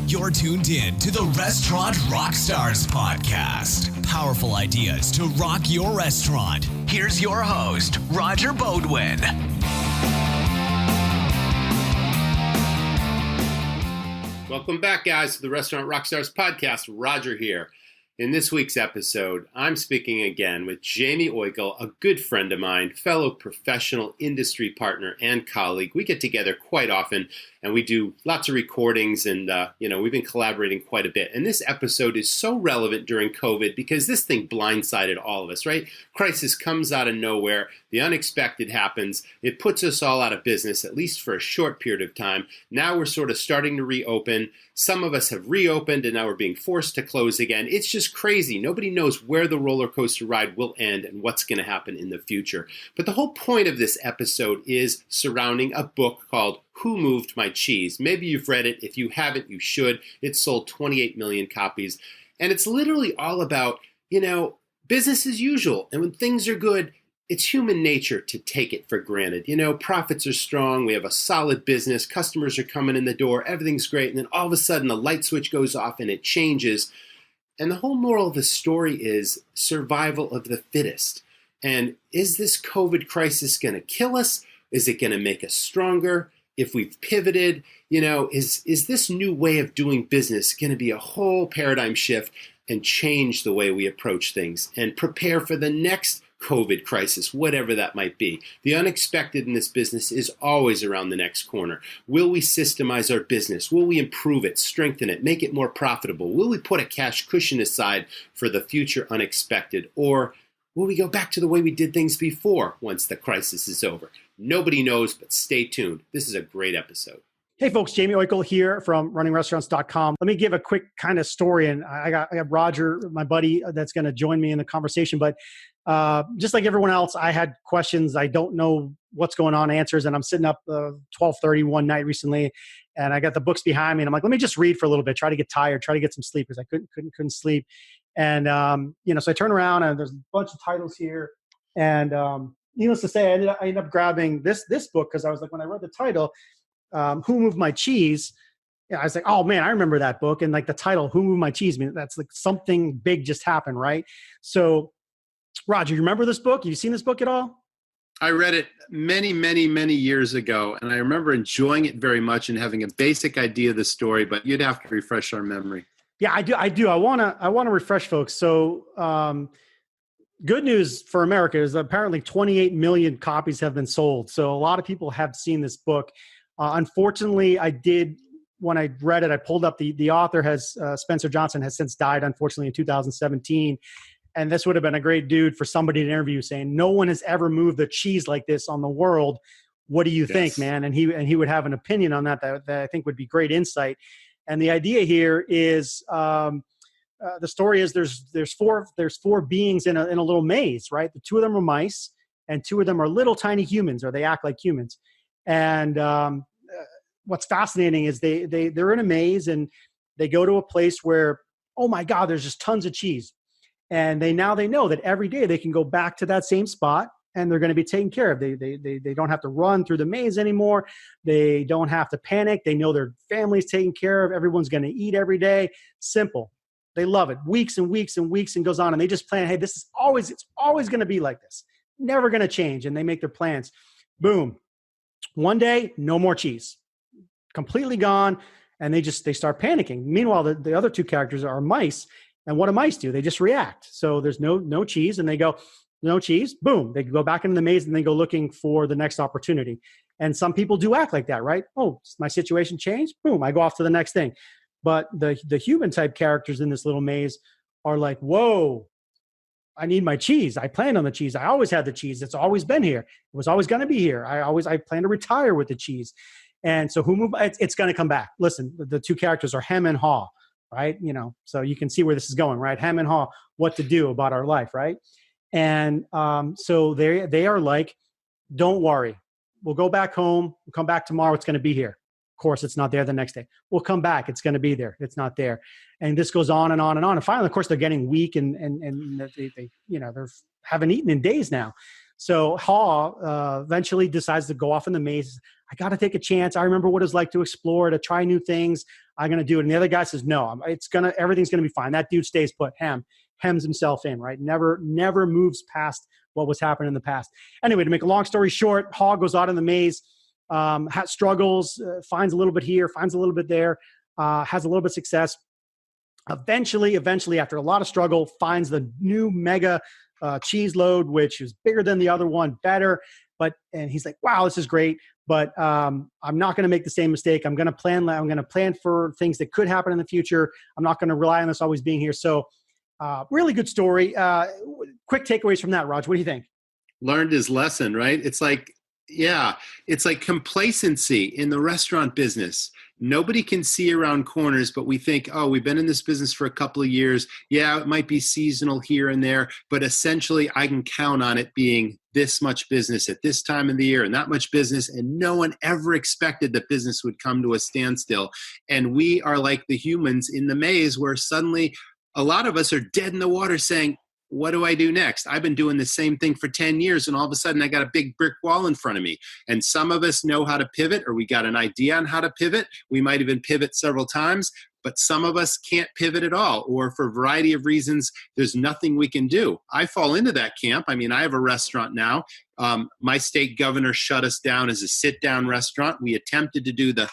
You're tuned in to the Restaurant RockStars Podcast. Powerful ideas to rock your restaurant. Here's your host, Roger Bodwin. Welcome back, guys, to the Restaurant RockStars Podcast. Roger here. In this week's episode, I'm speaking again with Jaime Oikle, a good friend of mine, fellow professional industry partner and colleague. We get together quite often, and we do lots of recordings, and we've been collaborating quite a bit. And this episode is so relevant during COVID because this thing blindsided all of us, right? Crisis comes out of nowhere. The unexpected happens. It puts us all out of business, at least for a short period of time. Now we're sort of starting to reopen. Some of us have reopened, and now we're being forced to close again. It's just crazy. Nobody knows where the roller coaster ride will end and what's going to happen in the future. But the whole point of this episode is surrounding a book called Who Moved My Cheese? Maybe you've read it. If you haven't, you should. It's sold 28 million copies. And it's literally all about, business as usual. And when things are good, it's human nature to take it for granted. Profits are strong. We have a solid business. Customers are coming in the door. Everything's great. And then all of a sudden, the light switch goes off and it changes. And the whole moral of the story is survival of the fittest. And is this COVID crisis going to kill us? Is it going to make us stronger? If we've pivoted, is this new way of doing business going to be a whole paradigm shift and change the way we approach things and prepare for the next COVID crisis, whatever that might be? The unexpected in this business is always around the next corner. Will we systemize our business? Will we improve it, strengthen it, make it more profitable? Will we put a cash cushion aside for the future unexpected? Or will we go back to the way we did things before once the crisis is over? Nobody knows, but stay tuned. This is a great episode. Hey folks, Jaime Oikle here from runningrestaurants.com. Let me give a quick kind of story, and I got Roger, my buddy, that's going to join me in the conversation. But just like everyone else, I had questions. I don't know what's going on, answers, and I'm sitting up 12:30 one night recently, and I got the books behind me, and I'm like, let me just read for a little bit, try to get tired, try to get some sleep, because I couldn't sleep. And so I turn around, and there's a bunch of titles here, and needless to say, I ended up grabbing this book because I was like, when I read the title, Who Moved My Cheese? I was like, oh man, I remember that book. And like the title, Who Moved My Cheese? I mean, that's like something big just happened, right? So Roger, you remember this book? Have you seen this book at all? I read it many, many, many years ago, and I remember enjoying it very much and having a basic idea of the story, but you'd have to refresh our memory. Yeah, I do. I want to refresh folks. So good news for America is apparently 28 million copies have been sold. So a lot of people have seen this book. Unfortunately, when I read it, I pulled up the author Spencer Johnson has since died, unfortunately, in 2017. And this would have been a great dude for somebody to interview, saying, no one has ever moved a cheese like this on the world. What do you think, man? And he would have an opinion on that I think would be great insight. And the idea here is, the story is there's four beings in a little maze, right? The two of them are mice, and two of them are little tiny humans, or they act like humans. And what's fascinating is they're in a maze, and they go to a place where, oh my God, there's just tons of cheese. And they know that every day they can go back to that same spot and they're going to be taken care of. They don't have to run through the maze anymore. They don't have to panic. They know their family's taken care of. Everyone's going to eat every day. Simple. They love it. Weeks and weeks and weeks, and goes on. And they just plan, hey, it's always going to be like this. Never going to change. And they make their plans. Boom. One day, no more cheese. Completely gone. And they start panicking. Meanwhile, the other two characters are mice. And what do mice do? They just react. So there's no cheese, and they go, no cheese, boom. They go back into the maze, and they go looking for the next opportunity. And some people do act like that, right? Oh, my situation changed, boom, I go off to the next thing. But the human type characters in this little maze are like, whoa, I need my cheese. I planned on the cheese. I always had the cheese. It's always been here. It was always going to be here. I plan to retire with the cheese. And so it's going to come back. Listen, the two characters are hem and haw. Right? So you can see where this is going, right? Hem and haw, what to do about our life, right? And so they are like, don't worry. We'll go back home. We'll come back tomorrow. It's going to be here. Of course, it's not there the next day. We'll come back. It's going to be there. It's not there. And this goes on and on and on. And finally, of course, they're getting weak and they haven't eaten in days now. So Haw eventually decides to go off in the maze. I got to take a chance. I remember what it's like to explore, to try new things. I'm going to do it. And the other guy says, no, everything's going to be fine. That dude stays put, hems himself in, right? Never moves past what was happening in the past. Anyway, to make a long story short, Hog goes out in the maze, struggles, finds a little bit here, finds a little bit there, has a little bit of success. Eventually, after a lot of struggle, finds the new mega cheese load, which is bigger than the other one, better. And he's like, wow, this is great. But I'm not going to make the same mistake. I'm going to plan for things that could happen in the future. I'm not going to rely on this always being here. So really good story. Quick takeaways from that, Raj. What do you think? Learned his lesson, right? It's like complacency in the restaurant business. Nobody can see around corners, but we think, oh, we've been in this business for a couple of years. Yeah, it might be seasonal here and there, but essentially I can count on it being this much business at this time of the year and that much business. And no one ever expected that business would come to a standstill. And we are like the humans in the maze where suddenly a lot of us are dead in the water saying, what do I do next? I've been doing the same thing for 10 years and all of a sudden I got a big brick wall in front of me. And some of us know how to pivot, or we got an idea on how to pivot. We might even pivot several times, but some of us can't pivot at all, or for a variety of reasons, there's nothing we can do. I fall into that camp. I mean, I have a restaurant now. My state governor shut us down as a sit-down restaurant. We attempted to do the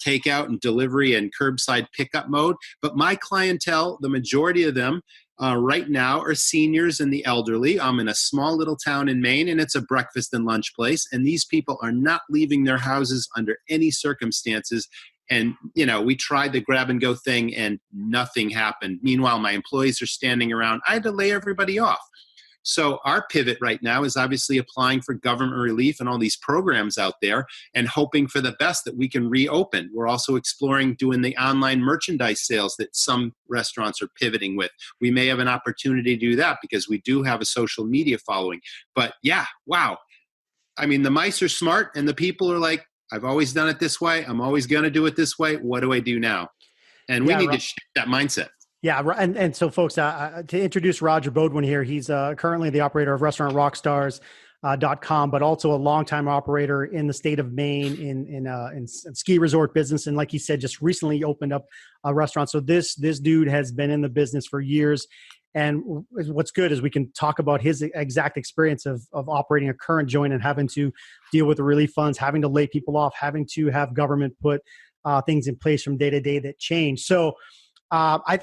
takeout and delivery and curbside pickup mode, but my clientele, the majority of them, right now are seniors and the elderly. I'm in a small little town in Maine, and it's a breakfast and lunch place. And these people are not leaving their houses under any circumstances. And, we tried the grab and go thing and nothing happened. Meanwhile, my employees are standing around. I had to lay everybody off. So our pivot right now is obviously applying for government relief and all these programs out there and hoping for the best that we can reopen. We're also exploring doing the online merchandise sales that some restaurants are pivoting with. We may have an opportunity to do that because we do have a social media following. But yeah, wow. I mean, the mice are smart and the people are like, I've always done it this way. I'm always going to do it this way. What do I do now? And we need to shift that mindset. Yeah, and so folks, to introduce Roger Beaudoin here, he's currently the operator of Restaurant RockStars.com, but also a longtime operator in the state of Maine in ski resort business, and like he said, just recently opened up a restaurant. So this dude has been in the business for years, and what's good is we can talk about his exact experience of operating a current joint and having to deal with the relief funds, having to lay people off, having to have government put things in place from day to day that change. So. I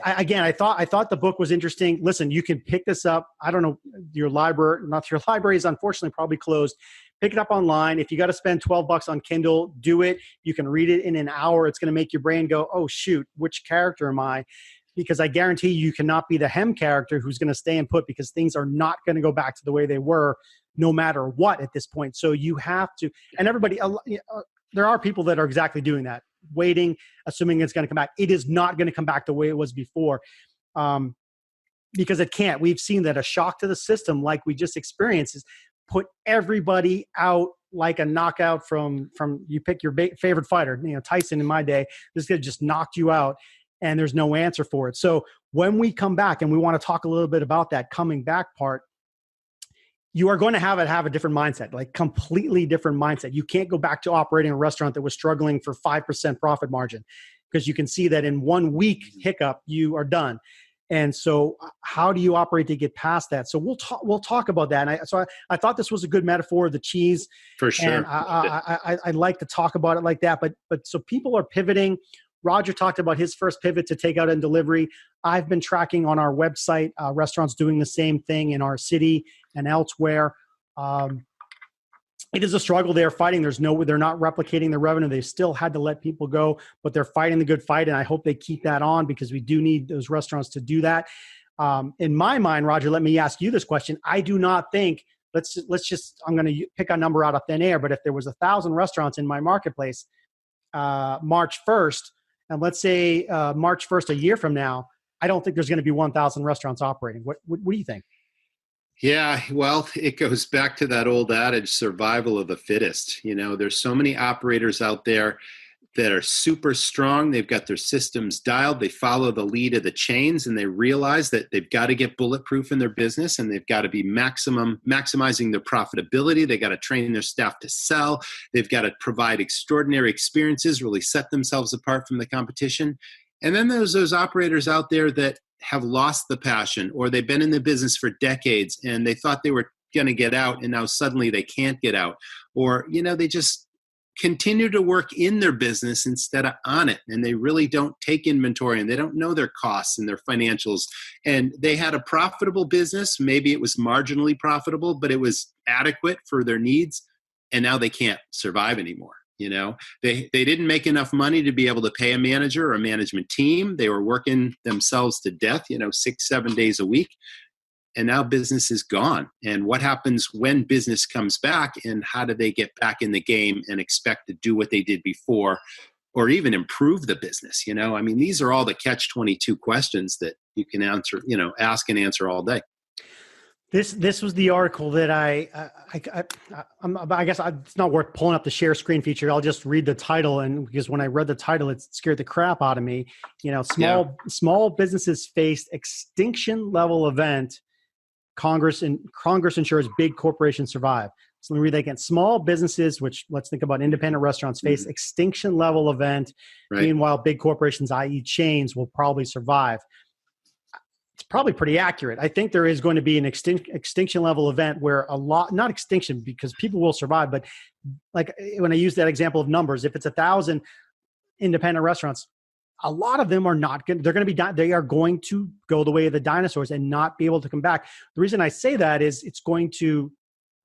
thought the book was interesting. Listen, you can pick this up. I don't know, your library is unfortunately probably closed. Pick it up online. If you got to spend $12 on Kindle, do it. You can read it in an hour. It's going to make your brain go, oh shoot, which character am I? Because I guarantee you cannot be the Hem character who's going to stay and put, because things are not going to go back to the way they were no matter what at this point. So you have to, and everybody, there are people that are exactly doing that. Waiting, assuming it's going to come back. It is not going to come back the way it was before, because it can't. We've seen that a shock to the system, like we just experienced, is put everybody out like a knockout from you pick your favorite fighter. Tyson in my day, this guy just knocked you out, and there's no answer for it. So when we come back, and we want to talk a little bit about that coming back part, you are going to have a different mindset, like completely different mindset. You can't go back to operating a restaurant that was struggling for 5% profit margin, because you can see that in 1 week hiccup, you are done. And so how do you operate to get past that? So we'll talk about that. And I thought this was a good metaphor of the cheese. For sure. And I like to talk about it like that. But so people are pivoting. Roger talked about his first pivot to takeout and delivery. I've been tracking on our website, restaurants doing the same thing in our city and elsewhere. It is a struggle they're fighting. They're not replicating the revenue. They still had to let people go, but they're fighting the good fight. And I hope they keep that on, because we do need those restaurants to do that. In my mind, Roger, let me ask you this question. I do not think, I'm going to pick a number out of thin air, but if there was 1,000 restaurants in my marketplace, March 1st, and let's say March 1st, a year from now, I don't think there's going to be 1,000 restaurants operating. What do you think? Yeah, well, it goes back to that old adage, survival of the fittest. There's so many operators out there. that are super strong. They've got their systems dialed. They follow the lead of the chains, and they realize that they've got to get bulletproof in their business, and they've got to be maximizing their profitability. They got to train their staff to sell. They've got to provide extraordinary experiences, really set themselves apart from the competition. And then there's those operators out there that have lost the passion, or they've been in the business for decades and they thought they were going to get out, and now suddenly they can't get out. Or, they just continue to work in their business instead of on it. And they really don't take inventory, and they don't know their costs and their financials. And they had a profitable business. Maybe it was marginally profitable, but it was adequate for their needs. And now they can't survive anymore. They didn't make enough money to be able to pay a manager or a management team. They were working themselves to death, 6-7 days a week. And now business is gone. And what happens when business comes back, and how do they get back in the game and expect to do what they did before, or even improve the business? These are all the catch-22 questions that you can answer, ask and answer all day. This was the article that I guess it's not worth pulling up the share screen feature. I'll just read the title, and because when I read the title, it scared the crap out of me. Small businesses faced extinction level event. Congress ensures big corporations survive. So let me read that again. Small businesses, which let's think about independent restaurants, face extinction level event. Right. Meanwhile, big corporations, i.e. chains, will probably survive. It's probably pretty accurate. I think there is going to be an extinction level event where not extinction because people will survive, but like when I use that example of numbers, if it's 1,000 independent restaurants, a lot of them are not good. They are going to go the way of the dinosaurs and not be able to come back. The reason I say that is it's going to,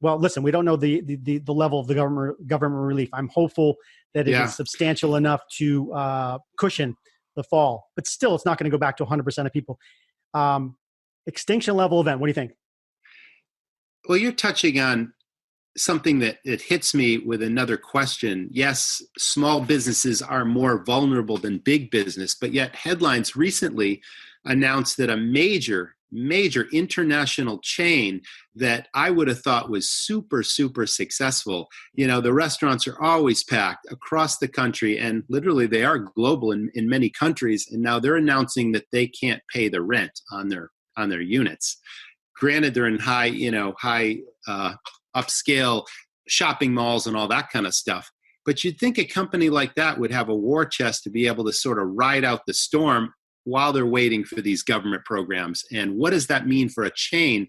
well, listen, we don't know the level of the government relief. I'm hopeful that it is substantial enough to cushion the fall, but still it's not going to go back to 100% of people. Extinction level event. What do you think? Well, you're touching on something that it hits me with another question. Yes, small businesses are more vulnerable than big business, but yet headlines recently announced that a major international chain that I would have thought was super, super successful. The restaurants are always packed across the country, and literally they are global in many countries. And now they're announcing that they can't pay the rent on their units. Granted, they're in high upscale shopping malls and all that kind of stuff. But you'd think a company like that would have a war chest to be able to sort of ride out the storm while they're waiting for these government programs. And what does that mean for a chain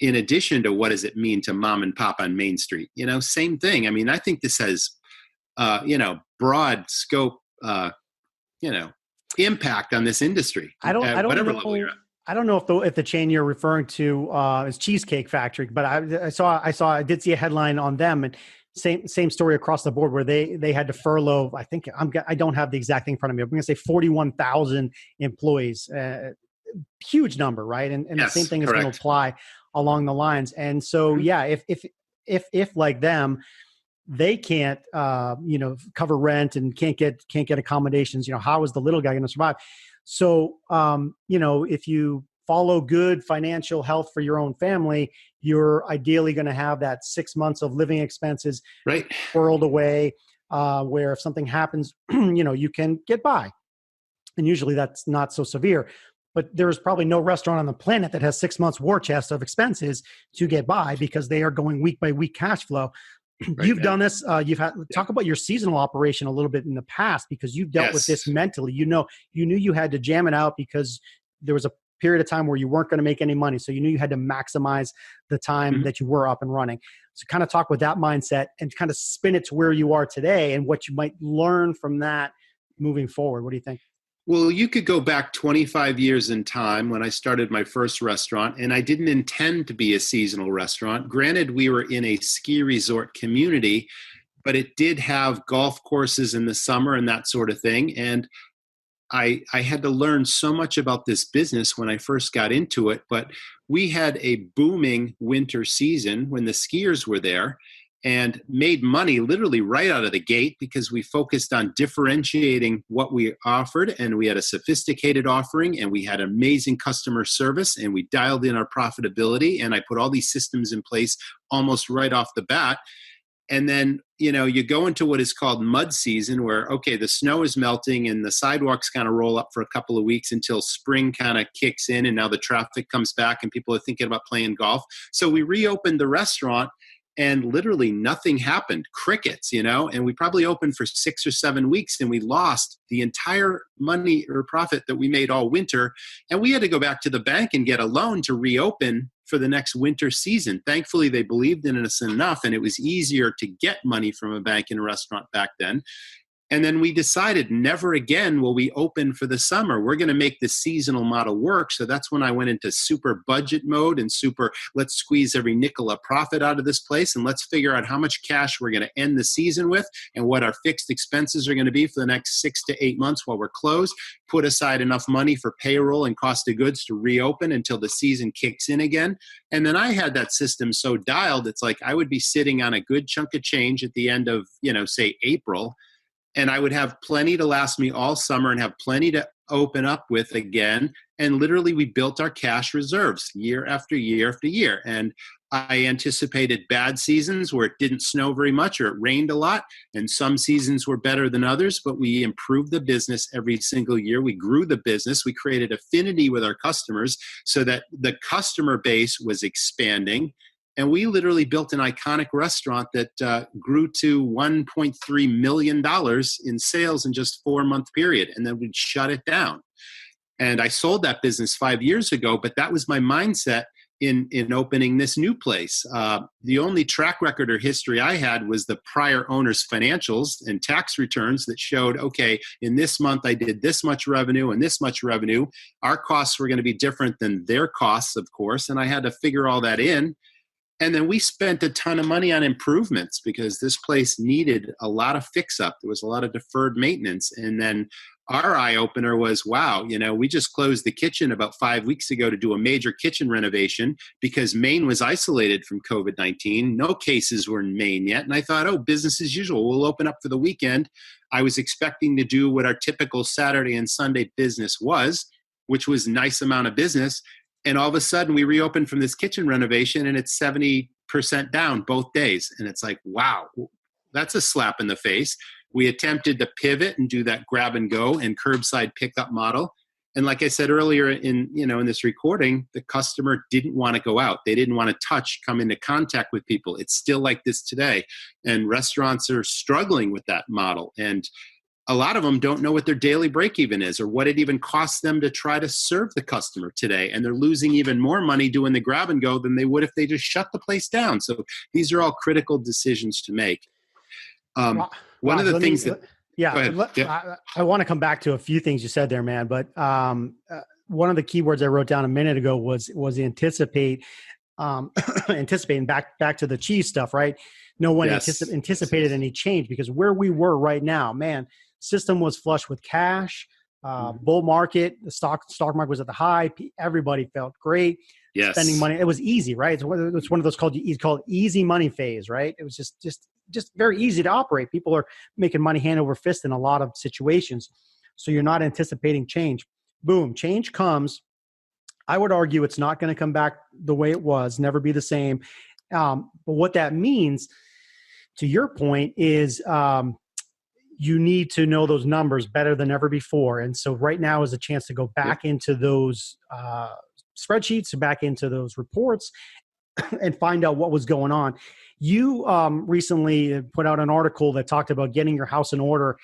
in addition to what does it mean to mom and pop on Main Street? Same thing. I think this has, broad scope, impact on this see I don't know if the chain you're referring to is Cheesecake Factory, but I did see a headline on them, and same story across the board where they had to furlough. I think I don't have the exact thing in front of me. I'm going to say 41,000 employees, huge number, right? And yes, the same thing is going to apply along the lines. And so, if like them, they can't cover rent and can't get accommodations, how is the little guy going to survive? So, if you follow good financial health for your own family, you're ideally going to have that 6 months of living expenses whirled away, where if something happens, you can get by. And usually that's not so severe. But there's probably no restaurant on the planet that has 6 months war chest of expenses to get by because they are going week by week cash flow. You've done this. Talk about your seasonal operation a little bit in the past because you've dealt with this mentally. You knew you had to jam it out because there was a period of time where you weren't going to make any money. So you knew you had to maximize the time that you were up and running. So kind of talk with that mindset and kind of spin it to where you are today and what you might learn from that moving forward. What do you think? Well, you could go back 25 years in time when I started my first restaurant, and I didn't intend to be a seasonal restaurant. Granted, we were in a ski resort community, but it did have golf courses in the summer and that sort of thing. And I had to learn so much about this business when I first got into it, but we had a booming winter season when the skiers were there and made money literally right out of the gate because we focused on differentiating what we offered, and we had a sophisticated offering, and we had amazing customer service, and we dialed in our profitability, and I put all these systems in place almost right off the bat. And then, you go into what is called mud season where, okay, the snow is melting and the sidewalks kind of roll up for a couple of weeks until spring kind of kicks in. And now the traffic comes back and people are thinking about playing golf. So we reopened the restaurant and literally nothing happened, crickets, and we probably opened for 6 or 7 weeks and we lost the entire money or profit that we made all winter. And we had to go back to the bank and get a loan to reopen for the next winter season. Thankfully, they believed in us enough and it was easier to get money from a bank in a restaurant back then. And then we decided never again will we open for the summer. We're going to make the seasonal model work. So that's when I went into super budget mode and super, let's squeeze every nickel of profit out of this place. And let's figure out how much cash we're going to end the season with and what our fixed expenses are going to be for the next 6 to 8 months while we're closed. Put aside enough money for payroll and cost of goods to reopen until the season kicks in again. And then I had that system so dialed, it's like I would be sitting on a good chunk of change at the end of, say April. And I would have plenty to last me all summer and have plenty to open up with again. And literally we built our cash reserves year after year after year. And I anticipated bad seasons where it didn't snow very much or it rained a lot. And some seasons were better than others, but we improved the business every single year. We grew the business. We created affinity with our customers so that the customer base was expanding. And we literally built an iconic restaurant that grew to $1.3 million in sales in just a 4-month period. And then we'd shut it down. And I sold that business 5 years ago, but that was my mindset in opening this new place. The only track record or history I had was the prior owner's financials and tax returns that showed, okay, in this month I did this much revenue and this much revenue. Our costs were going to be different than their costs, of course. And I had to figure all that in. And then we spent a ton of money on improvements because this place needed a lot of fix-up. There was a lot of deferred maintenance. And then our eye-opener was, wow, we just closed the kitchen about 5 weeks ago to do a major kitchen renovation because Maine was isolated from COVID-19. No cases were in Maine yet. And I thought, oh, business as usual. We'll open up for the weekend. I was expecting to do what our typical Saturday and Sunday business was, which was a nice amount of business. And all of a sudden we reopened from this kitchen renovation and it's 70% down both days. And it's like, wow, that's a slap in the face. We attempted to pivot and do that grab and go and curbside pickup model. And like I said earlier in this recording, the customer didn't want to go out. They didn't want to come into contact with people. It's still like this today. And restaurants are struggling with that model. And a lot of them don't know what their daily break even is or what it even costs them to try to serve the customer today. And they're losing even more money doing the grab and go than they would if they just shut the place down. So these are all critical decisions to make. One of the things that... Yeah, I want to come back to a few things you said there, man. But one of the keywords I wrote down a minute ago was anticipate, anticipating back to the cheese stuff, right? No one anticipated any change because where we were right now, man, system was flush with cash, bull market, the stock market was at the high. Everybody felt great. Spending money. It was easy, right? It's one of those called easy money phase, right? It was just very easy to operate. People are making money hand over fist in a lot of situations. So you're not anticipating change. Boom, change comes. I would argue it's not going to come back the way it was, never be the same. But what that means, to your point, is you need to know those numbers better than ever before. And so right now is a chance to go back into those spreadsheets, back into those reports, and find out what was going on. You recently put out an article that talked about getting your house in order,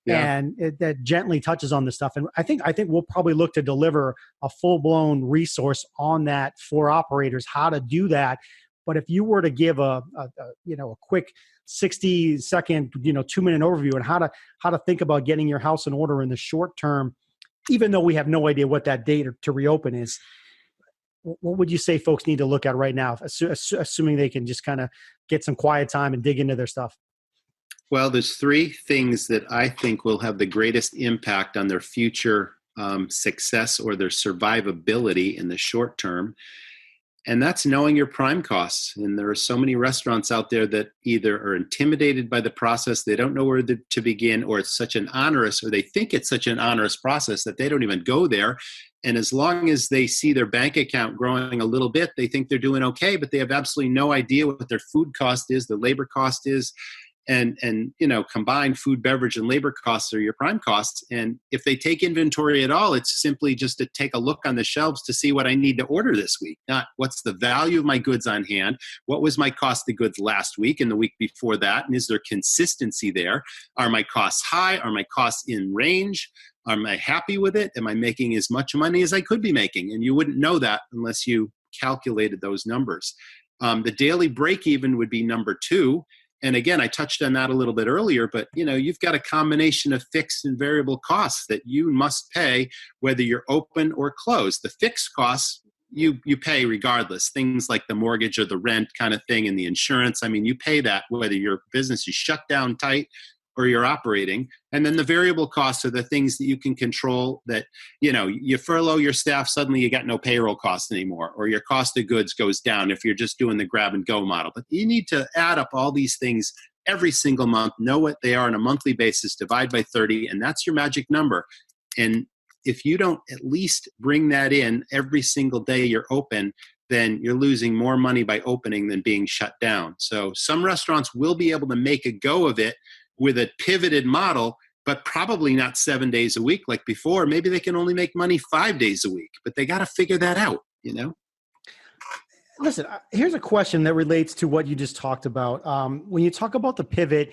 and that gently touches on this stuff. And I think we'll probably look to deliver a full-blown resource on that for operators, how to do that. But if you were to give a quick 60-second, 2-minute overview on how to think about getting your house in order in the short term, even though we have no idea what that date to reopen is, what would you say folks need to look at right now, assuming they can just kind of get some quiet time and dig into their stuff? Well, there's 3 things that I think will have the greatest impact on their future success or their survivability in the short term. And that's knowing your prime costs. And there are so many restaurants out there that either are intimidated by the process, they don't know where to begin, or it's such an onerous, or they think it's such an onerous process that they don't even go there. And as long as they see their bank account growing a little bit, they think they're doing okay, but they have absolutely no idea what their food cost is, their labor cost is. And combined food, beverage, and labor costs are your prime costs. And if they take inventory at all, it's simply just to take a look on the shelves to see what I need to order this week, not what's the value of my goods on hand, what was my cost of goods last week and the week before that, and is there consistency there? Are my costs high? Are my costs in range? Am I happy with it? Am I making as much money as I could be making? And you wouldn't know that unless you calculated those numbers. The daily break even would be number 2. And again, I touched on that a little bit earlier, but you've got a combination of fixed and variable costs that you must pay whether you're open or closed. The fixed costs you pay regardless. Things like the mortgage or the rent kind of thing and the insurance. I mean, you pay that whether your business is shut down tight or you're operating. And then the variable costs are the things that you can control that, you furlough your staff, suddenly you got no payroll costs anymore, or your cost of goods goes down if you're just doing the grab and go model. But you need to add up all these things every single month, know what they are on a monthly basis, divide by 30, and that's your magic number. And if you don't at least bring that in every single day you're open, then you're losing more money by opening than being shut down. So some restaurants will be able to make a go of it with a pivoted model, but probably not 7 days a week like before. Maybe they can only make money 5 days a week, but they got to figure that out, Listen, here's a question that relates to what you just talked about. When you talk about the pivot,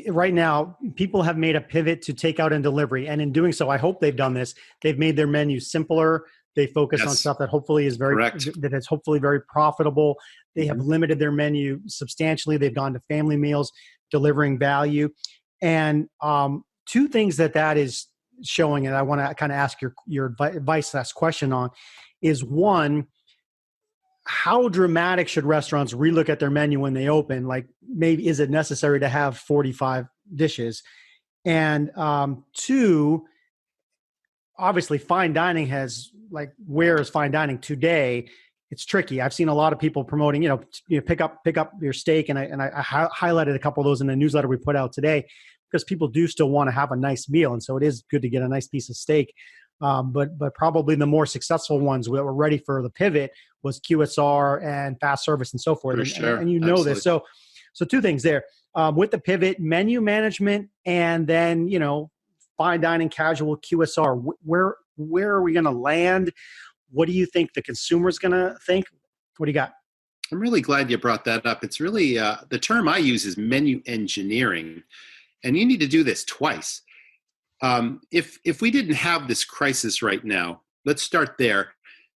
right now, people have made a pivot to takeout and delivery. And in doing so, I hope they've done this. They've made their menu simpler. They focus on stuff that hopefully is very profitable. They have limited their menu substantially. They've gone to family meals, delivering value. And 2 things that is showing, and I want to kind of ask your advice last question on, is one, how dramatic should restaurants relook at their menu when they open? Like, maybe is it necessary to have 45 dishes? And 2, obviously fine dining where is fine dining today? It's tricky. I've seen a lot of people promoting, pick up your steak. And I highlighted a couple of those in the newsletter we put out today, because people do still want to have a nice meal. And so it is good to get a nice piece of steak. But probably the more successful ones that were ready for the pivot was QSR and fast service and so forth. And you know Absolutely. This. So 2 things there. With the pivot, menu management, and then, fine dining, casual, QSR, where are we going to land? What do you think the consumer's going to think? What do you got? I'm really glad you brought that up. It's really, the term I use is menu engineering. And you need to do this twice. If we didn't have this crisis right now, let's start there.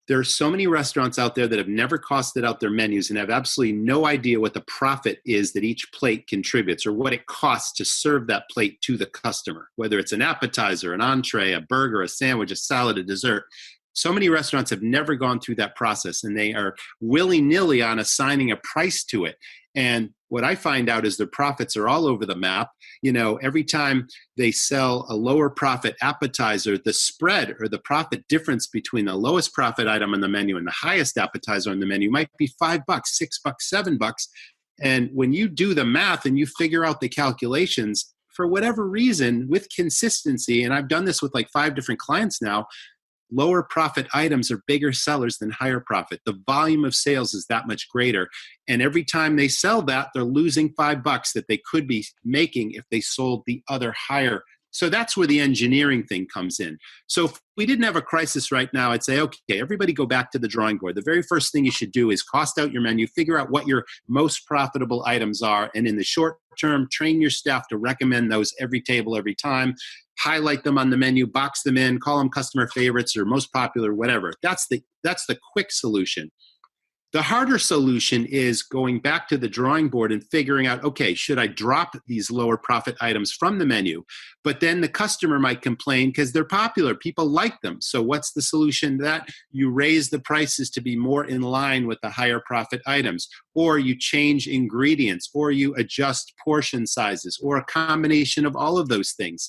There are so many restaurants out there that have never costed out their menus and have absolutely no idea what the profit is that each plate contributes, or what it costs to serve that plate to the customer, whether it's an appetizer, an entree, a burger, a sandwich, a salad, a dessert. So many restaurants have never gone through that process, and they are willy-nilly on assigning a price to it. And what I find out is their profits are all over the map. Every time they sell a lower profit appetizer, the spread or the profit difference between the lowest profit item on the menu and the highest appetizer on the menu might be $5, $6, $7. And when you do the math and you figure out the calculations, for whatever reason, with consistency, and I've done this with like 5 different clients now, lower profit items are bigger sellers than higher profit. The volume of sales is that much greater. And every time they sell that, they're losing $5 that they could be making if they sold the other higher. So that's where the engineering thing comes in. So if we didn't have a crisis right now, I'd say, okay, everybody go back to the drawing board. The very first thing you should do is cost out your menu, figure out what your most profitable items are. And in the short term, train your staff to recommend those every table, every time. Highlight them on the menu, box them in, call them customer favorites or most popular, whatever. That's the quick solution. The harder solution is going back to the drawing board and figuring out, okay, should I drop these lower profit items from the menu? But then the customer might complain because they're popular. People like them. So what's the solution to that? You raise the prices to be more in line with the higher profit items, or you change ingredients, or you adjust portion sizes, or a combination of all of those things,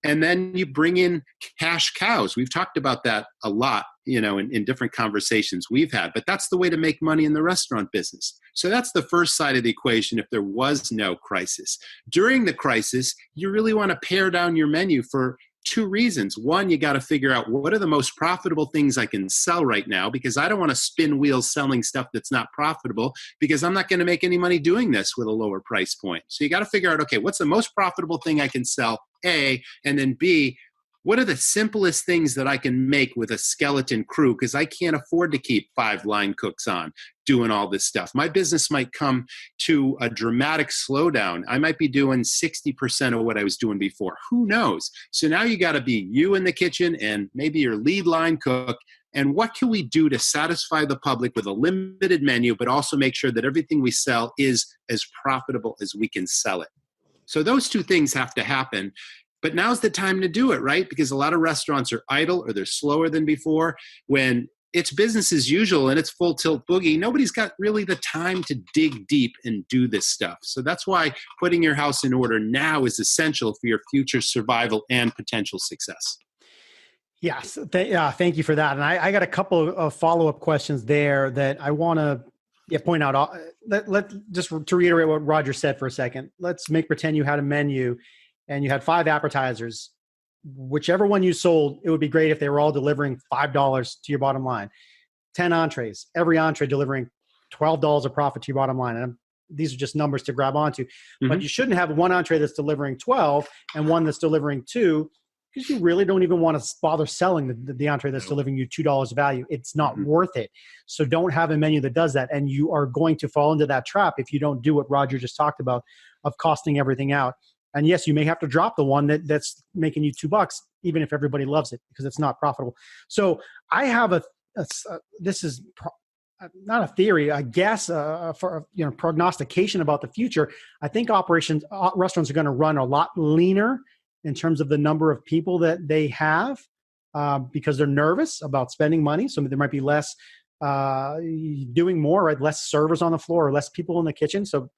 And then you bring in cash cows. We've talked about that a lot in different conversations we've had, but that's the way to make money in the restaurant business. So that's the first side of the equation if there was no crisis. During the crisis, you really want to pare down your menu for two reasons. One, you got to figure out what are the most profitable things I can sell right now, because I don't want to spin wheels selling stuff that's not profitable, because I'm not going to make any money doing this with a lower price point. So you got to figure out, okay, what's the most profitable thing I can sell, A, and then B, what are the simplest things that I can make with a skeleton crew? Because I can't afford to keep 5 line cooks on doing all this stuff. My business might come to a dramatic slowdown. I might be doing 60% of what I was doing before. Who knows? So now you got to be you in the kitchen and maybe your lead line cook. And what can we do to satisfy the public with a limited menu, but also make sure that everything we sell is as profitable as we can sell it? So those two things have to happen. But now's the time to do it, right? Because a lot of restaurants are idle or they're slower than before. When it's business as usual and it's full tilt boogie, nobody's got really the time to dig deep and do this stuff. So that's why putting your house in order now is essential for your future survival and potential success. Yes. Thank you for that. And I got a couple of follow-up questions there that I want to point out. Just to reiterate what Roger said for a second, let's pretend you had a menu and you had 5 appetizers. Whichever one you sold, it would be great if they were all delivering $5 to your bottom line. 10 entrees, every entree delivering $12 of profit to your bottom line. And these are just numbers to grab onto. Mm-hmm. But you shouldn't have one entree that's delivering 12 and one that's delivering 2, because you really don't even want to bother selling the entree that's delivering you $2 of value. It's not worth it. So don't have a menu that does that. And you are going to fall into that trap if you don't do what Roger just talked about of costing everything out. And yes, you may have to drop the one that's making you $2, even if everybody loves it, because it's not profitable. So I have this is not a theory, I guess, for prognostication about the future. I think restaurants are going to run a lot leaner in terms of the number of people that they have, because they're nervous about spending money. So there might be less doing more, right? Less servers on the floor or less people in the kitchen. So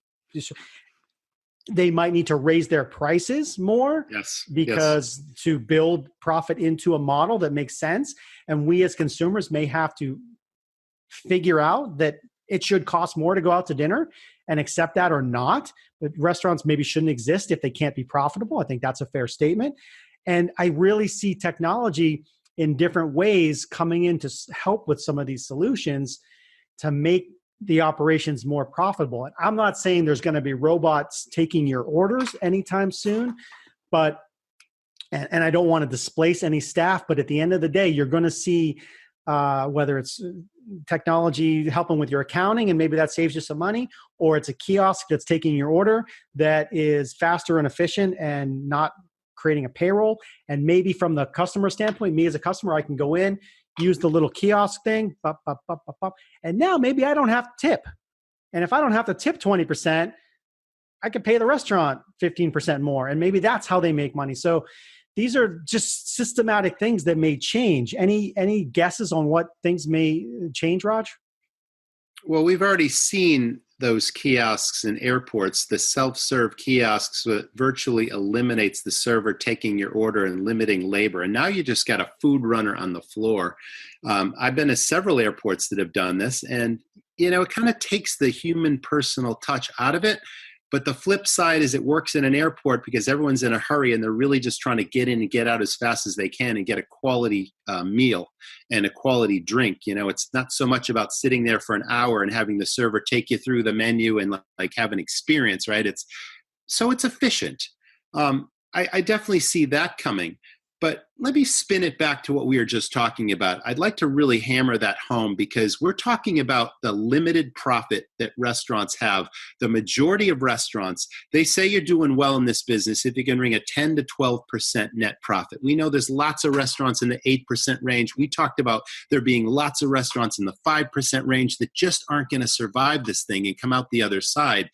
they might need to raise their prices more, because to build profit into a model that makes sense. And we as consumers may have to figure out that it should cost more to go out to dinner and accept that or not. But restaurants maybe shouldn't exist if they can't be profitable. I think that's a fair statement. And I really see technology in different ways coming in to help with some of these solutions to make the operations more profitable. And I'm not saying there's going to be robots taking your orders anytime soon, but, and I don't want to displace any staff, but at the end of the day, you're going to see whether it's technology helping with your accounting and maybe that saves you some money, or it's a kiosk that's taking your order that is faster and efficient and not creating a payroll. And maybe from the customer standpoint, me as a customer, I can go in, use the little kiosk thing, and now maybe I don't have to tip. And if I don't have to tip 20%, I could pay the restaurant 15% more. And maybe that's how they make money. So these are just systematic things that may change. Any guesses on what things may change, Raj? Well, we've already seen those kiosks in airports, the self-serve kiosks that virtually eliminates the server taking your order and limiting labor. And now you just got a food runner on the floor. I've been to several airports that have done this, and it kind of takes the human personal touch out of it. But the flip side is it works in an airport because everyone's in a hurry and they're really just trying to get in and get out as fast as they can and get a quality meal and a quality drink. It's not so much about sitting there for an hour and having the server take you through the menu and like have an experience, right? It's efficient. I definitely see that coming. But let me spin it back to what we were just talking about. I'd like to really hammer that home because we're talking about the limited profit that restaurants have. The majority of restaurants, they say you're doing well in this business if you can bring a 10 to 12% net profit. We know there's lots of restaurants in the 8% range. We talked about there being lots of restaurants in the 5% range that just aren't going to survive this thing and come out the other side.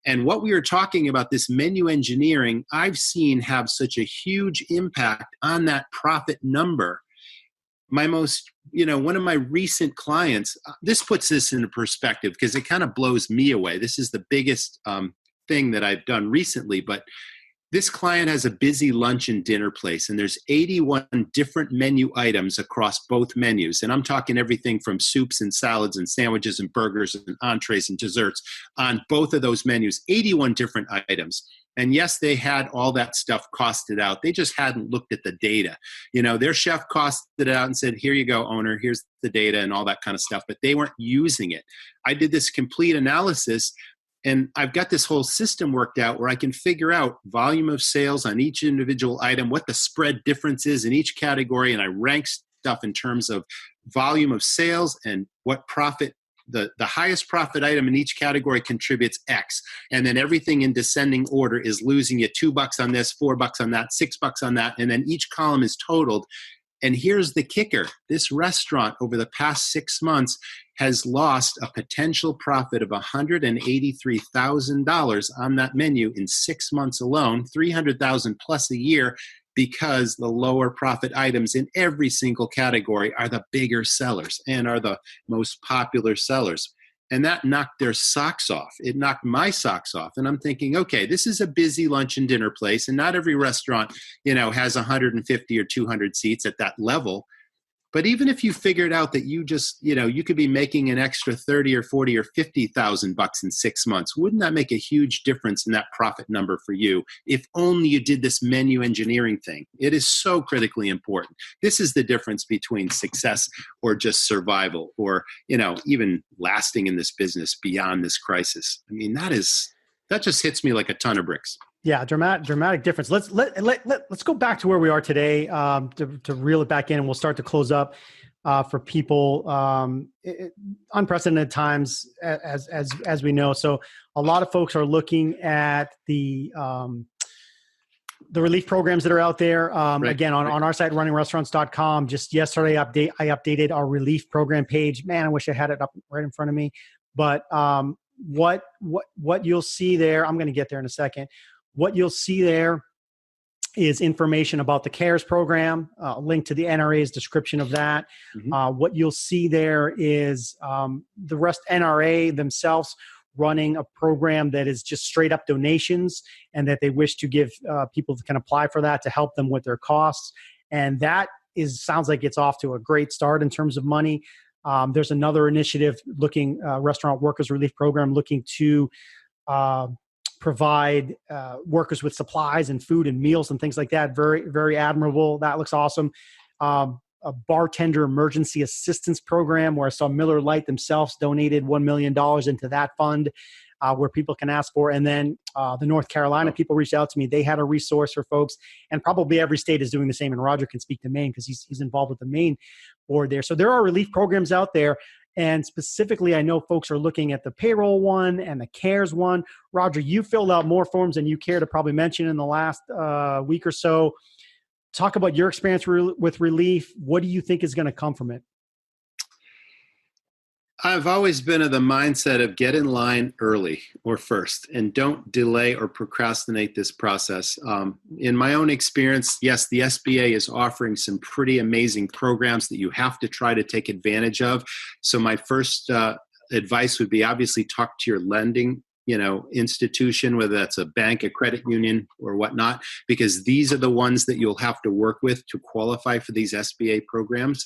And what we were talking about, this menu engineering, I've seen have such a huge impact on that profit number. One of my recent clients, this puts this into perspective because it kind of blows me away. This is the biggest thing that I've done recently, but this client has a busy lunch and dinner place, and there's 81 different menu items across both menus. And I'm talking everything from soups and salads and sandwiches and burgers and entrees and desserts on both of those menus, 81 different items. And yes, they had all that stuff costed out. They just hadn't looked at the data. Their chef costed it out and said, here you go, owner, here's the data and all that kind of stuff, but they weren't using it. I did this complete analysis, and I've got this whole system worked out where I can figure out volume of sales on each individual item, what the spread difference is in each category, and I rank stuff in terms of volume of sales and what profit. The highest profit item in each category contributes X. And then everything in descending order is losing you $2 on this, $4 on that, $6 on that. And then each column is totaled. And here's the kicker. This restaurant over the past 6 months has lost a potential profit of $183,000 on that menu in 6 months alone, $300,000 plus a year, because the lower profit items in every single category are the bigger sellers and are the most popular sellers. And that knocked their socks off. It knocked my socks off. And I'm thinking, okay, this is a busy lunch and dinner place, and not every restaurant, has 150 or 200 seats at that level. But even if you figured out that you just, you could be making an extra 30 or 40 or $50,000 in 6 months, wouldn't that make a huge difference in that profit number for you? If only you did this menu engineering thing. It is so critically important. This is the difference between success or just survival, or, even lasting in this business beyond this crisis. I mean, that just hits me like a ton of bricks. Yeah, dramatic difference. Let's go back to where we are today to reel it back in, and we'll start to close up for people. Unprecedented times, as we know. So a lot of folks are looking at the relief programs that are out there. Right. Again, on our site, runningrestaurants.com. Just yesterday, I updated our relief program page. Man, I wish I had it up right in front of me. But what you'll see there, I'm going to get there in a second. What you'll see there is information about the CARES program, a link to the NRA's description of that. Mm-hmm. What you'll see there is the NRA themselves running a program that is just straight up donations, and that they wish to give people can apply for that to help them with their costs. And that sounds like it's off to a great start in terms of money. There's another initiative looking, Restaurant Workers Relief Program, looking to provide workers with supplies and food and meals and things like that. Very, very admirable. That looks awesome. A bartender emergency assistance program where I saw Miller Lite themselves donated $1 million into that fund where people can ask for. And then the North Carolina people reached out to me. They had a resource for folks, and probably every state is doing the same. And Roger can speak to Maine because he's involved with the Maine board there. So there are relief programs out there. And specifically, I know folks are looking at the payroll one and the CARES one. Roger, you filled out more forms than you care to probably mention in the last week or so. Talk about your experience with relief. What do you think is going to come from it? I've always been of the mindset of get in line early or first, and don't delay or procrastinate this process. In my own experience, yes, the SBA is offering some pretty amazing programs that you have to try to take advantage of. So my first advice would be obviously talk to your lending institution, whether that's a bank, a credit union, or whatnot, because these are the ones that you'll have to work with to qualify for these SBA programs.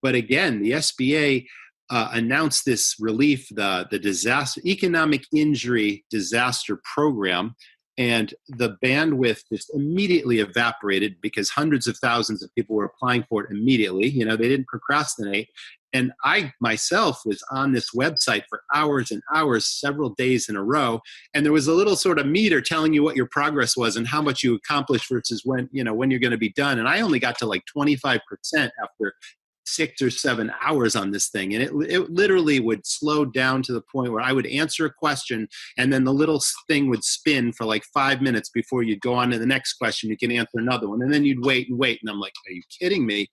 But again, the SBA announced this relief, the disaster economic injury disaster program, and the bandwidth just immediately evaporated because hundreds of thousands of people were applying for it immediately. They didn't procrastinate. And I myself was on this website for hours and hours, several days in a row. And there was a little sort of meter telling you what your progress was and how much you accomplished versus when you're going to be done. And I only got to like 25% after 6 or 7 hours on this thing. And it literally would slow down to the point where I would answer a question, and then the little thing would spin for like 5 minutes before you'd go on to the next question. You can answer another one. And then you'd wait and wait. And I'm like, are you kidding me?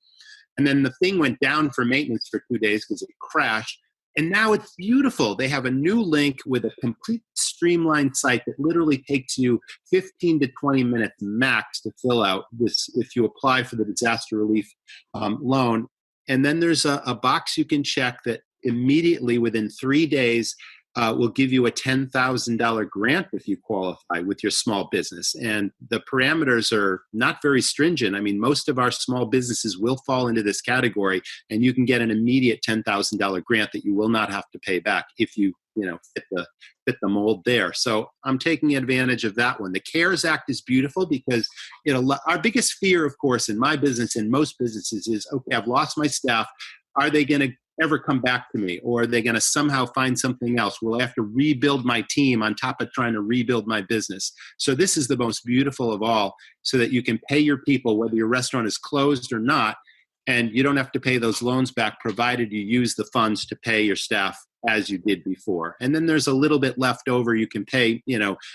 And then the thing went down for maintenance for 2 days because it crashed. And now it's beautiful. They have a new link with a complete streamlined site that literally takes you 15 to 20 minutes max to fill out this if you apply for the disaster relief loan. And then there's a box you can check that immediately within 3 days, will give you a $10,000 grant if you qualify with your small business. And the parameters are not very stringent. I mean, most of our small businesses will fall into this category, and you can get an immediate $10,000 grant that you will not have to pay back if you fit the mold there. So I'm taking advantage of that one. The CARES Act is beautiful because our biggest fear, of course, in my business and most businesses is, okay, I've lost my staff. Are they going to ever come back to me, or are they going to somehow find something else? Will I have to rebuild my team on top of trying to rebuild my business? So this is the most beautiful of all, so that you can pay your people whether your restaurant is closed or not, and you don't have to pay those loans back provided you use the funds to pay your staff as you did before. And then there's a little bit left over. You can pay,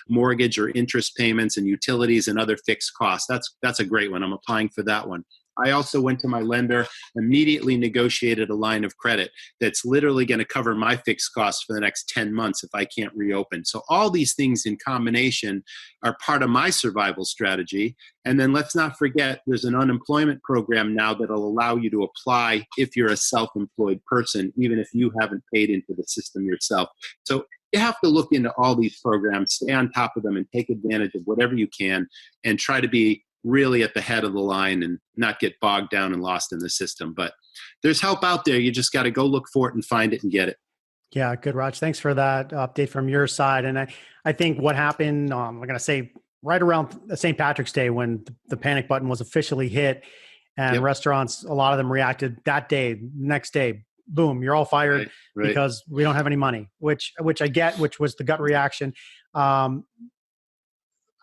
mortgage or interest payments and utilities and other fixed costs. That's a great one. I'm applying for that one. I also went to my lender, immediately negotiated a line of credit that's literally going to cover my fixed costs for the next 10 months if I can't reopen. So all these things in combination are part of my survival strategy. And then let's not forget, there's an unemployment program now that'll allow you to apply if you're a self-employed person, even if you haven't paid into the system yourself. So you have to look into all these programs, stay on top of them, and take advantage of whatever you can, and try to be really at the head of the line and not get bogged down and lost in the system. But there's help out there. You just got to go look for it and find it and get it. Yeah, good, Raj. Thanks for that update from your side. And I think what happened, I'm going to say right around St. Patrick's Day, when the panic button was officially hit, and restaurants, a lot of them reacted that day, next day, boom, you're all fired because we don't have any money, which I get, which was the gut reaction.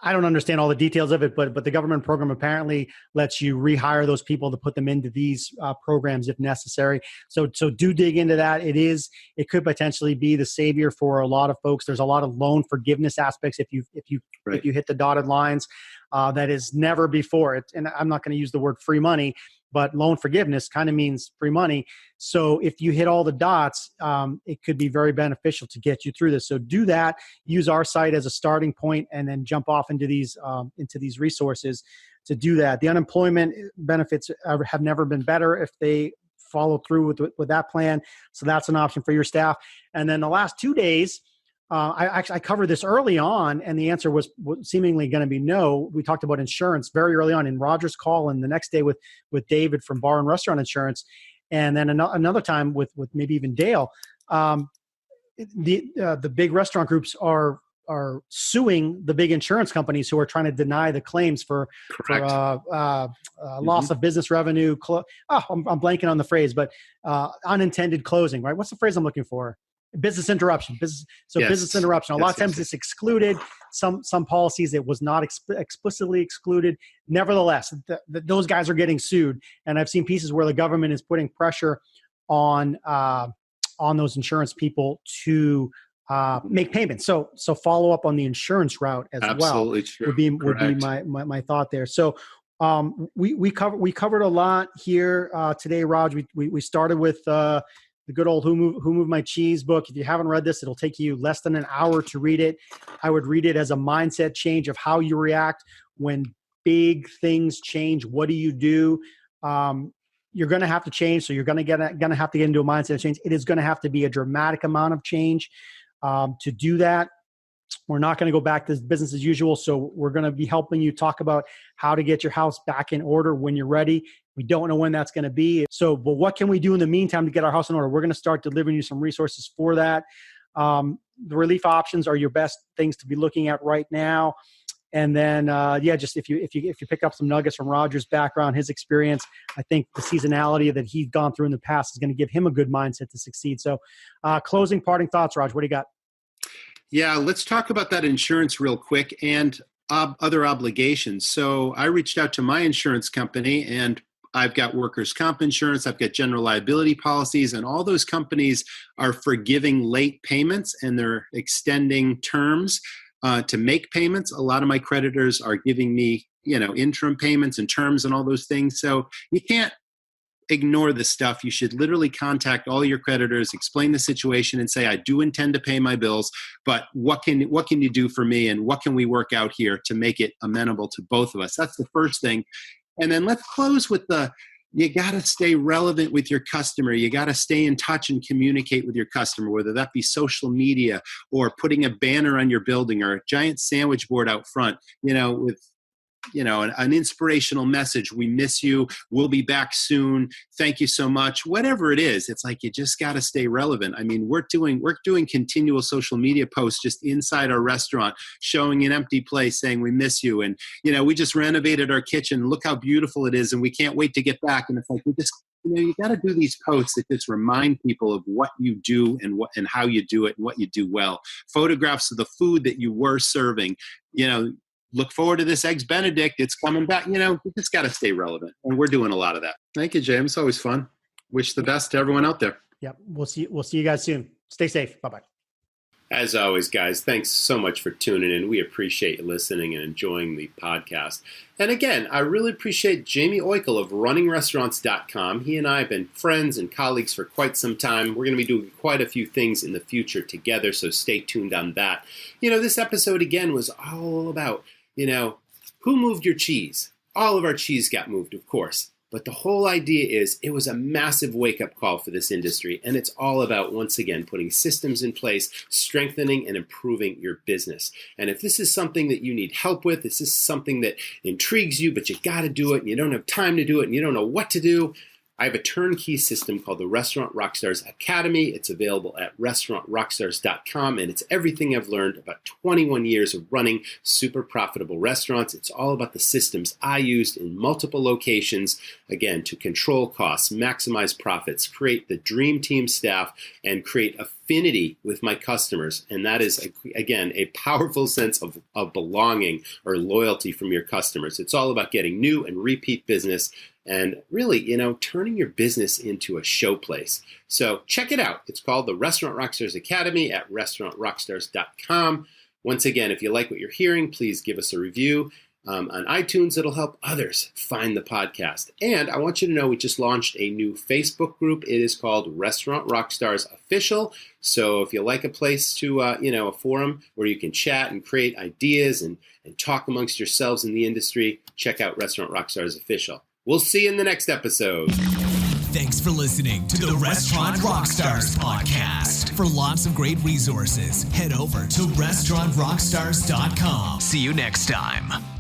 I don't understand all the details of it, but the government program apparently lets you rehire those people to put them into these programs if necessary. So do dig into that. It could potentially be the savior for a lot of folks. There's a lot of loan forgiveness aspects if you hit the dotted lines that is never before it. And I'm not going to use the word free money, but loan forgiveness kind of means free money. So if you hit all the dots, it could be very beneficial to get you through this. So do that. Use our site as a starting point, and then jump off into these resources to do that. The unemployment benefits have never been better if they follow through with that plan. So that's an option for your staff. And then the last 2 days, I covered this early on, and the answer was seemingly going to be no. We talked about insurance very early on in Roger's call, and the next day with David from Bar and Restaurant Insurance, and then another time with maybe even Dale. The big restaurant groups are suing the big insurance companies who are trying to deny the claims for loss of business revenue. I'm blanking on the phrase, but unintended closing. Right? What's the phrase I'm looking for? Business interruption. Business interruption. A lot of times it's excluded. Some policies it was not explicitly excluded. Nevertheless, those guys are getting sued, and I've seen pieces where the government is putting pressure on those insurance people to make payments. So follow up on the insurance route as Absolutely well. True. Would be my thought there. So we covered a lot here today, Raj. We started with the good old Who Moved My Cheese book. If you haven't read this, it'll take you less than an hour to read it. I would read it as a mindset change of how you react when big things change. What do you do? You're going to have to change. So you're going to have to get into a mindset change. It is going to have to be a dramatic amount of change to do that. We're not going to go back to business as usual. So we're going to be helping you talk about how to get your house back in order when you're ready. We don't know when that's going to be. So, but what can we do in the meantime to get our house in order? We're going to start delivering you some resources for that. The relief options are your best things to be looking at right now. And then, just if you pick up some nuggets from Roger's background, his experience, I think the seasonality that he's gone through in the past is going to give him a good mindset to succeed. So, closing parting thoughts, Raj, what do you got? Yeah, let's talk about that insurance real quick and other obligations. So I reached out to my insurance company, and I've got workers' comp insurance, I've got general liability policies, and all those companies are forgiving late payments, and they're extending terms to make payments. A lot of my creditors are giving me, interim payments and terms and all those things. So you can't ignore this stuff. You should literally contact all your creditors, explain the situation, and say, I do intend to pay my bills, but what can you do for me, and what can we work out here to make it amenable to both of us? That's the first thing. And then let's close with the you got to stay relevant with your customer. You got to stay in touch and communicate with your customer, whether that be social media or putting a banner on your building or a giant sandwich board out front, with an inspirational message. We miss you. We'll be back soon. Thank you so much. Whatever it is, it's like you just got to stay relevant. I mean, we're doing continual social media posts just inside our restaurant, showing an empty place, saying we miss you. And, we just renovated our kitchen. Look how beautiful it is. And we can't wait to get back. And it's like, we just, you got to do these posts that just remind people of what you do and how you do it and what you do well. Photographs of the food that you were serving, look forward to this Eggs Benedict. It's coming back. We just got to stay relevant. And we're doing a lot of that. Thank you, James. It's always fun. Wish the best to everyone out there. Yep. We'll see you guys soon. Stay safe. Bye-bye. As always, guys, thanks so much for tuning in. We appreciate you listening and enjoying the podcast. And again, I really appreciate Jaime Oikle of runningrestaurants.com. He and I have been friends and colleagues for quite some time. We're going to be doing quite a few things in the future together, so stay tuned on that. This episode, again, was all about, who moved your cheese? All of our cheese got moved, of course. But the whole idea is it was a massive wake-up call for this industry, and it's all about, once again, putting systems in place, strengthening and improving your business. And if this is something that you need help with, this is something that intrigues you, but you got to do it, and you don't have time to do it, and you don't know what to do, I have a turnkey system called the Restaurant RockStars Academy. It's available at restaurantrockstars.com, and it's everything I've learned about 21 years of running super profitable restaurants. It's all about the systems I used in multiple locations, again, to control costs, maximize profits, create the dream team staff, and create affinity with my customers. And that is, again, a powerful sense of belonging or loyalty from your customers. It's all about getting new and repeat business and really, turning your business into a showplace. So check it out. It's called the Restaurant RockStars Academy at restaurantrockstars.com. Once again, if you like what you're hearing, please give us a review on iTunes. It'll help others find the podcast. And I want you to know we just launched a new Facebook group. It is called Restaurant RockStars Official. So if you like a place to, a forum where you can chat and create ideas and talk amongst yourselves in the industry, check out Restaurant RockStars Official. We'll see you in the next episode. Thanks for listening to the Restaurant RockStars Podcast. For lots of great resources, head over to restaurantrockstars.com. See you next time.